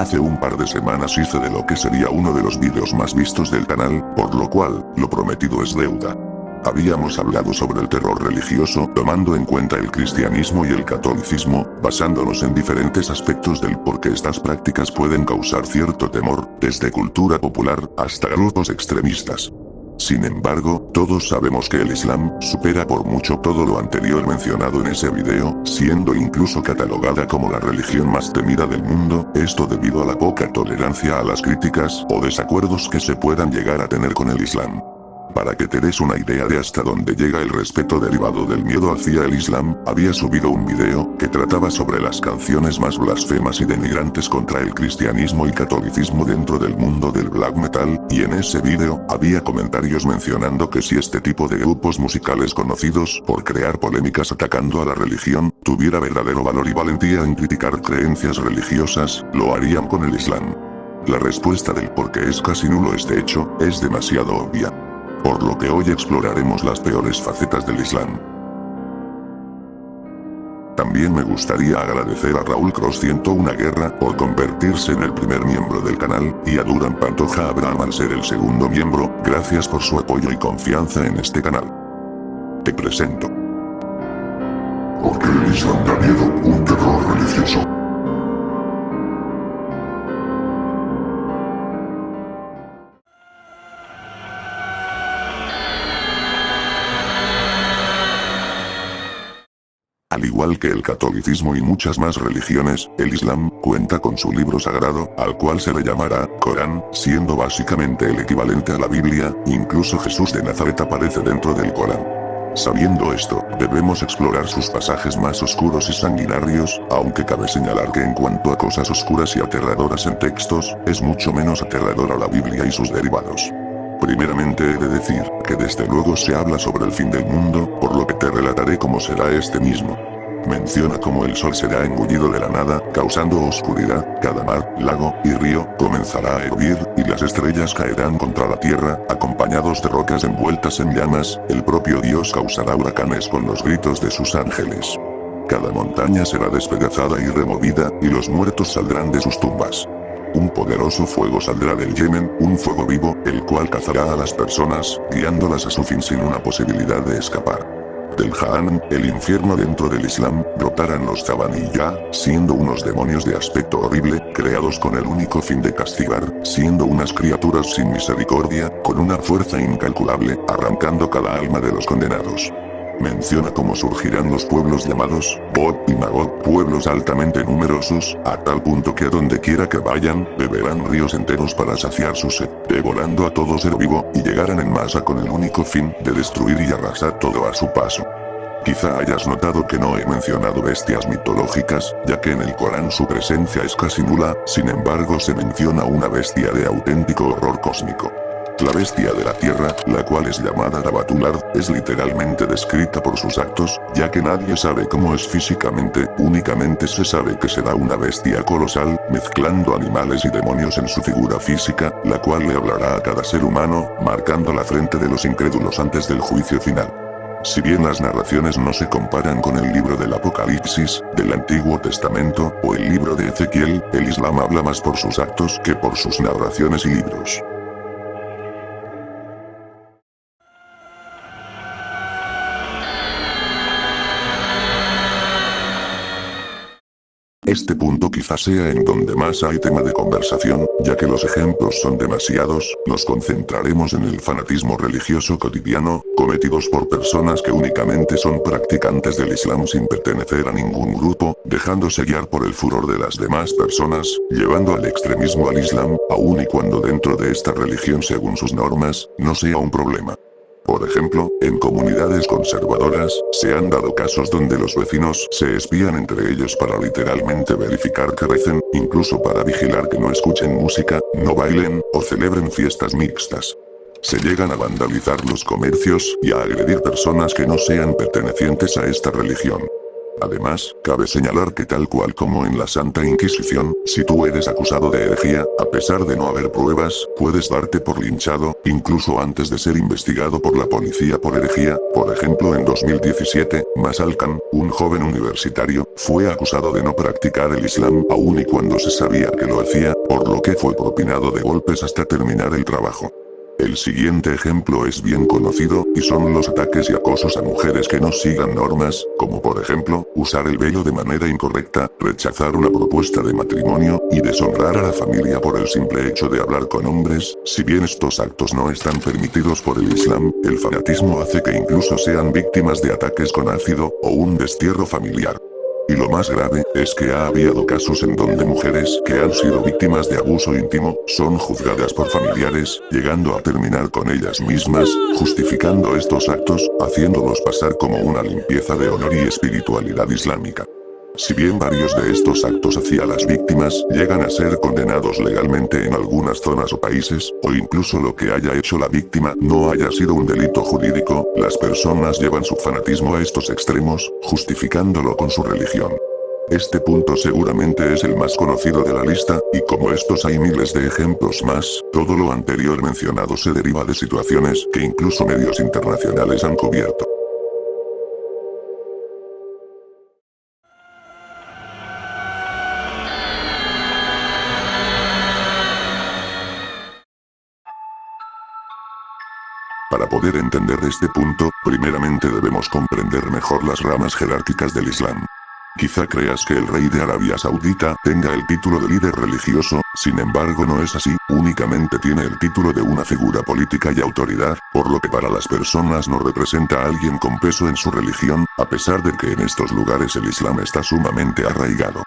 Hace un par de semanas hice de lo que sería uno de los vídeos más vistos del canal, por lo cual, lo prometido es deuda. Habíamos hablado sobre el terror religioso, tomando en cuenta el cristianismo y el catolicismo, basándonos en diferentes aspectos del por qué estas prácticas pueden causar cierto temor, desde cultura popular, hasta grupos extremistas. Sin embargo, todos sabemos que el Islam supera por mucho todo lo anterior mencionado en ese video, siendo incluso catalogada como la religión más temida del mundo, esto debido a la poca tolerancia a las críticas o desacuerdos que se puedan llegar a tener con el Islam. Para que te des una idea de hasta dónde llega el respeto derivado del miedo hacia el Islam, había subido un video que trataba sobre las canciones más blasfemas y denigrantes contra el cristianismo y catolicismo dentro del mundo del black metal, y en ese video, había comentarios mencionando que si este tipo de grupos musicales conocidos por crear polémicas atacando a la religión, tuviera verdadero valor y valentía en criticar creencias religiosas, lo harían con el Islam. La respuesta del por qué es casi nulo este hecho, es demasiado obvia. Por lo que hoy exploraremos las peores facetas del Islam. También me gustaría agradecer a Raúl Cross 101 Guerra por convertirse en el primer miembro del canal, y a Duran Pantoja Abraham al ser el segundo miembro, gracias por su apoyo y confianza en este canal. Te presento. ¿Por qué el Islam da miedo? Un terror religioso. Al igual que el catolicismo y muchas más religiones, el Islam cuenta con su libro sagrado, al cual se le llamará Corán, siendo básicamente el equivalente a la Biblia. Incluso Jesús de Nazaret aparece dentro del Corán. Sabiendo esto, debemos explorar sus pasajes más oscuros y sanguinarios, aunque cabe señalar que en cuanto a cosas oscuras y aterradoras en textos, es mucho menos aterradora la Biblia y sus derivados. Primeramente he de decir, que desde luego se habla sobre el fin del mundo, por lo que te relataré cómo será este mismo. Menciona cómo el sol será engullido de la nada, causando oscuridad, cada mar, lago y río comenzará a hervir, y las estrellas caerán contra la tierra, acompañados de rocas envueltas en llamas, el propio Dios causará huracanes con los gritos de sus ángeles. Cada montaña será despedazada y removida, y los muertos saldrán de sus tumbas. Un poderoso fuego saldrá del Yemen, un fuego vivo, el cual cazará a las personas, guiándolas a su fin sin una posibilidad de escapar. Del Jahannam, el infierno dentro del Islam, brotarán los Zabaniyya, siendo unos demonios de aspecto horrible, creados con el único fin de castigar, siendo unas criaturas sin misericordia, con una fuerza incalculable, arrancando cada alma de los condenados. Menciona cómo surgirán los pueblos llamados Gog y Magog, pueblos altamente numerosos, a tal punto que a donde quiera que vayan, beberán ríos enteros para saciar su sed, devorando a todo ser vivo, y llegarán en masa con el único fin de destruir y arrasar todo a su paso. Quizá hayas notado que no he mencionado bestias mitológicas, ya que en el Corán su presencia es casi nula, sin embargo se menciona una bestia de auténtico horror cósmico. La bestia de la tierra, la cual es llamada Nabatulard, es literalmente descrita por sus actos, ya que nadie sabe cómo es físicamente, únicamente se sabe que será una bestia colosal, mezclando animales y demonios en su figura física, la cual le hablará a cada ser humano, marcando la frente de los incrédulos antes del juicio final. Si bien las narraciones no se comparan con el libro del Apocalipsis, del Antiguo Testamento, o el libro de Ezequiel, el Islam habla más por sus actos que por sus narraciones y libros. Este punto quizás sea en donde más hay tema de conversación, ya que los ejemplos son demasiados. Nos concentraremos en el fanatismo religioso cotidiano, cometidos por personas que únicamente son practicantes del Islam sin pertenecer a ningún grupo, dejándose guiar por el furor de las demás personas, llevando al extremismo al Islam, aun y cuando dentro de esta religión según sus normas, no sea un problema. Por ejemplo, en comunidades conservadoras, se han dado casos donde los vecinos se espían entre ellos para literalmente verificar que recen, incluso para vigilar que no escuchen música, no bailen, o celebren fiestas mixtas. Se llegan a vandalizar los comercios y a agredir personas que no sean pertenecientes a esta religión. Además, cabe señalar que tal cual como en la Santa Inquisición, si tú eres acusado de herejía, a pesar de no haber pruebas, puedes darte por linchado, incluso antes de ser investigado por la policía por herejía. Por ejemplo, en 2017, Masal Khan, un joven universitario, fue acusado de no practicar el Islam aun y cuando se sabía que lo hacía, por lo que fue propinado de golpes hasta terminar el trabajo. El siguiente ejemplo es bien conocido, y son los ataques y acosos a mujeres que no sigan normas, como por ejemplo, usar el velo de manera incorrecta, rechazar una propuesta de matrimonio, y deshonrar a la familia por el simple hecho de hablar con hombres. Si bien estos actos no están permitidos por el Islam, el fanatismo hace que incluso sean víctimas de ataques con ácido, o un destierro familiar. Y lo más grave, es que ha habido casos en donde mujeres que han sido víctimas de abuso íntimo, son juzgadas por familiares, llegando a terminar con ellas mismas, justificando estos actos, haciéndolos pasar como una limpieza de honor y espiritualidad islámica. Si bien varios de estos actos hacia las víctimas llegan a ser condenados legalmente en algunas zonas o países, o incluso lo que haya hecho la víctima no haya sido un delito jurídico, las personas llevan su fanatismo a estos extremos, justificándolo con su religión. Este punto seguramente es el más conocido de la lista, y como estos hay miles de ejemplos más. Todo lo anterior mencionado se deriva de situaciones que incluso medios internacionales han cubierto. Para poder entender este punto, primeramente debemos comprender mejor las ramas jerárquicas del Islam. Quizá creas que el rey de Arabia Saudita tenga el título de líder religioso, sin embargo no es así, únicamente tiene el título de una figura política y autoridad, por lo que para las personas no representa a alguien con peso en su religión, a pesar de que en estos lugares el Islam está sumamente arraigado.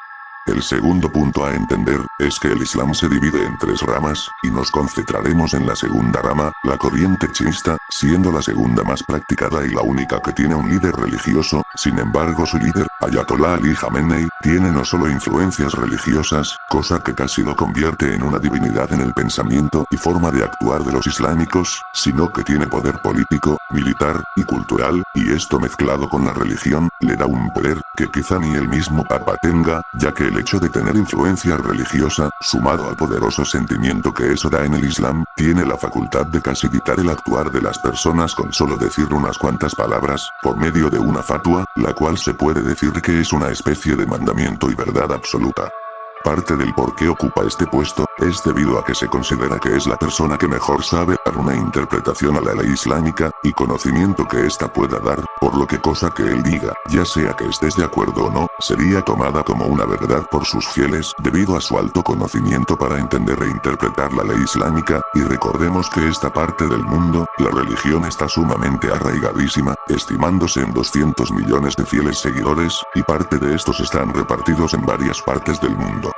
El segundo punto a entender, es que el Islam se divide en tres ramas, y nos concentraremos en la segunda rama, la corriente chiita, siendo la segunda más practicada y la única que tiene un líder religioso. Sin embargo su líder, Ayatollah Ali Khamenei, tiene no solo influencias religiosas, cosa que casi lo convierte en una divinidad en el pensamiento y forma de actuar de los islámicos, sino que tiene poder político, militar, y cultural, y esto mezclado con la religión, le da un poder, que quizá ni el mismo Papa tenga, ya que el hecho de tener influencia religiosa, sumado al poderoso sentimiento que eso da en el Islam, tiene la facultad de casi dictar el actuar de las personas con solo decir unas cuantas palabras, por medio de una fatua, la cual se puede decir que es una especie de mandamiento y verdad absoluta. Parte del por qué ocupa este puesto, es debido a que se considera que es la persona que mejor sabe dar una interpretación a la ley islámica, y conocimiento que ésta pueda dar, por lo que cosa que él diga, ya sea que estés de acuerdo o no, sería tomada como una verdad por sus fieles, debido a su alto conocimiento para entender e interpretar la ley islámica, y recordemos que esta parte del mundo, la religión está sumamente arraigadísima, estimándose en 200 millones de fieles seguidores, y parte de estos están repartidos en varias partes del mundo.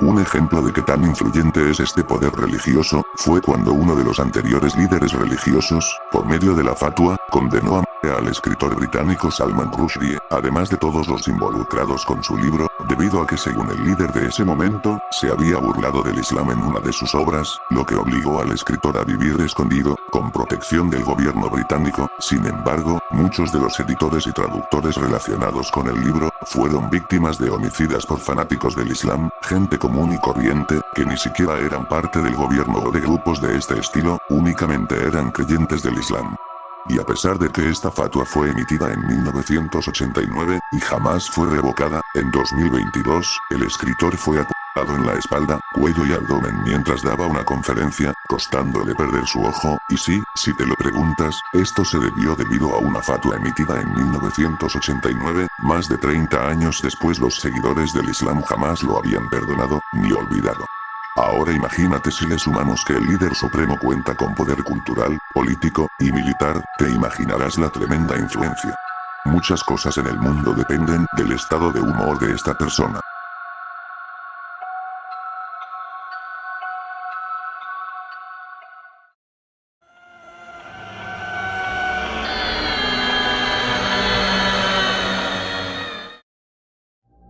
Un ejemplo de que tan influyente es este poder religioso, fue cuando uno de los anteriores líderes religiosos, por medio de la fatua, condenó a muerte al escritor británico Salman Rushdie, además de todos los involucrados con su libro, debido a que según el líder de ese momento, se había burlado del Islam en una de sus obras, lo que obligó al escritor a vivir escondido, con protección del gobierno británico. Sin embargo, muchos de los editores y traductores relacionados con el libro, fueron víctimas de homicidas por fanáticos del Islam, gente común y corriente, que ni siquiera eran parte del gobierno o de grupos de este estilo, únicamente eran creyentes del Islam. Y a pesar de que esta fatua fue emitida en 1989, y jamás fue revocada, en 2022, el escritor fue apuñalado en la espalda, cuello y abdomen mientras daba una conferencia, costándole perder su ojo, y sí, si te lo preguntas, esto se debido a una fatua emitida en 1989, más de 30 años después los seguidores del Islam jamás lo habían perdonado, ni olvidado. Ahora imagínate si le sumamos que el líder supremo cuenta con poder cultural, político, y militar, te imaginarás la tremenda influencia. Muchas cosas en el mundo dependen del estado de humor de esta persona.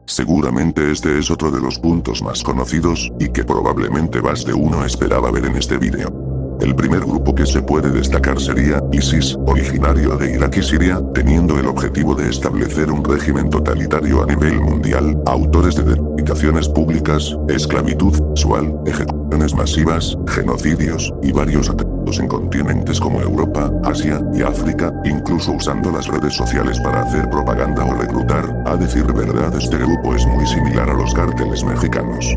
Seguramente este es otro de los puntos más conocidos, y que probablemente más de uno esperaba ver en este vídeo. El primer grupo que se puede destacar sería ISIS, originario de Irak y Siria, teniendo el objetivo de establecer un régimen totalitario a nivel mundial, autores de decapitaciones públicas, esclavitud sexual, ejecuciones masivas, genocidios, y varios atentados en continentes como Europa, Asia y África, incluso usando las redes sociales para hacer propaganda o reclutar. A decir verdad, este grupo es muy similar a los cárteles mexicanos.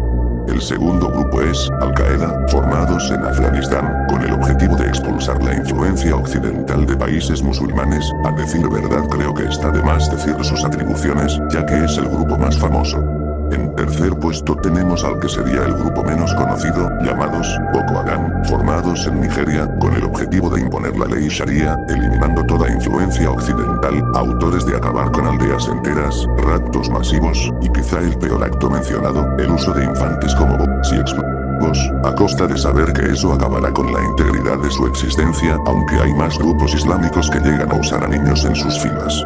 El segundo grupo es Al-Qaeda, formados en Afganistán, con el objetivo de expulsar la influencia occidental de países musulmanes. A decir verdad, creo que está de más decir sus atribuciones, ya que es el grupo más famoso. En tercer puesto tenemos al que sería el grupo menos conocido, llamados Boko Haram, formados en Nigeria, con el objetivo de imponer la ley Sharia, eliminando toda influencia occidental, autores de acabar con aldeas enteras, raptos masivos, y quizá el peor acto mencionado, el uso de infantes como bombas y explosivos, a costa de saber que eso acabará con la integridad de su existencia, aunque hay más grupos islámicos que llegan a usar a niños en sus filas.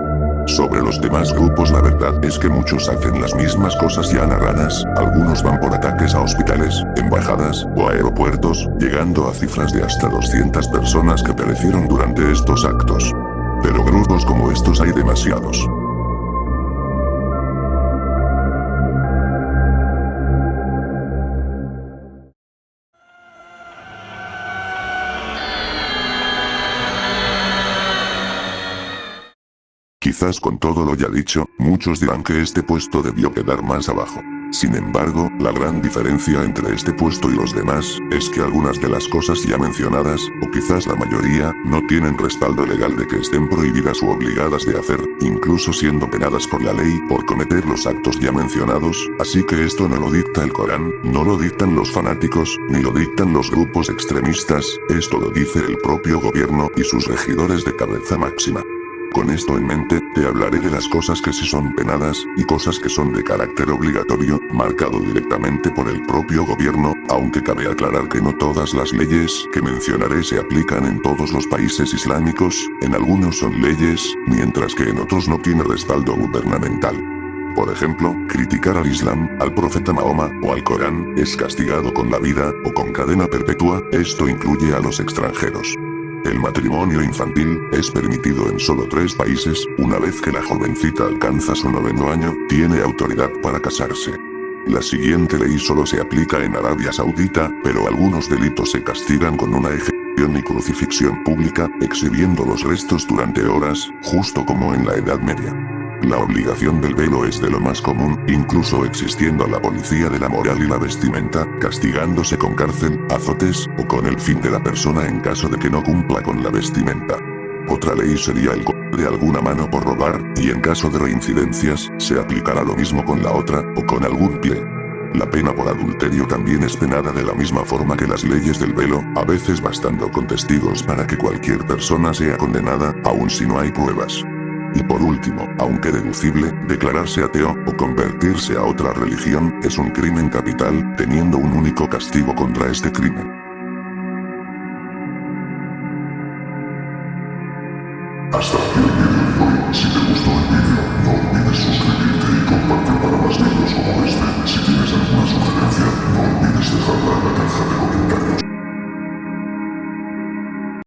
Sobre los demás grupos, la verdad es que muchos hacen las mismas cosas ya narradas, algunos van por ataques a hospitales, embajadas o aeropuertos, llegando a cifras de hasta 200 personas que perecieron durante estos actos. Pero grupos como estos hay demasiados. Quizás con todo lo ya dicho, muchos dirán que este puesto debió quedar más abajo. Sin embargo, la gran diferencia entre este puesto y los demás, es que algunas de las cosas ya mencionadas, o quizás la mayoría, no tienen respaldo legal de que estén prohibidas u obligadas de hacer, incluso siendo penadas por la ley por cometer los actos ya mencionados, así que esto no lo dicta el Corán, no lo dictan los fanáticos, ni lo dictan los grupos extremistas, esto lo dice el propio gobierno y sus regidores de cabeza máxima. Con esto en mente, te hablaré de las cosas que sí son penadas, y cosas que son de carácter obligatorio, marcado directamente por el propio gobierno, aunque cabe aclarar que no todas las leyes que mencionaré se aplican en todos los países islámicos, en algunos son leyes, mientras que en otros no tiene respaldo gubernamental. Por ejemplo, criticar al Islam, al profeta Mahoma, o al Corán, es castigado con la vida, o con cadena perpetua, esto incluye a los extranjeros. El matrimonio infantil es permitido en solo 3 países, una vez que la jovencita alcanza su 9º año, tiene autoridad para casarse. La siguiente ley solo se aplica en Arabia Saudita, pero algunos delitos se castigan con una ejecución y crucifixión pública, exhibiendo los restos durante horas, justo como en la Edad Media. La obligación del velo es de lo más común, incluso existiendo la policía de la moral y la vestimenta, castigándose con cárcel, azotes, o con el fin de la persona en caso de que no cumpla con la vestimenta. Otra ley sería el golpe de alguna mano por robar, y en caso de reincidencias, se aplicará lo mismo con la otra, o con algún pie. La pena por adulterio también es penada de la misma forma que las leyes del velo, a veces bastando con testigos para que cualquier persona sea condenada, aun si no hay pruebas. Y por último, aunque deducible, declararse ateo, o convertirse a otra religión, es un crimen capital, teniendo un único castigo contra este crimen. Hasta aquí el vídeo de hoy. Si te gustó el vídeo, no olvides suscribirte y compartir para más vídeos como este. Si tienes alguna sugerencia, no olvides dejarla en la caja de comentarios.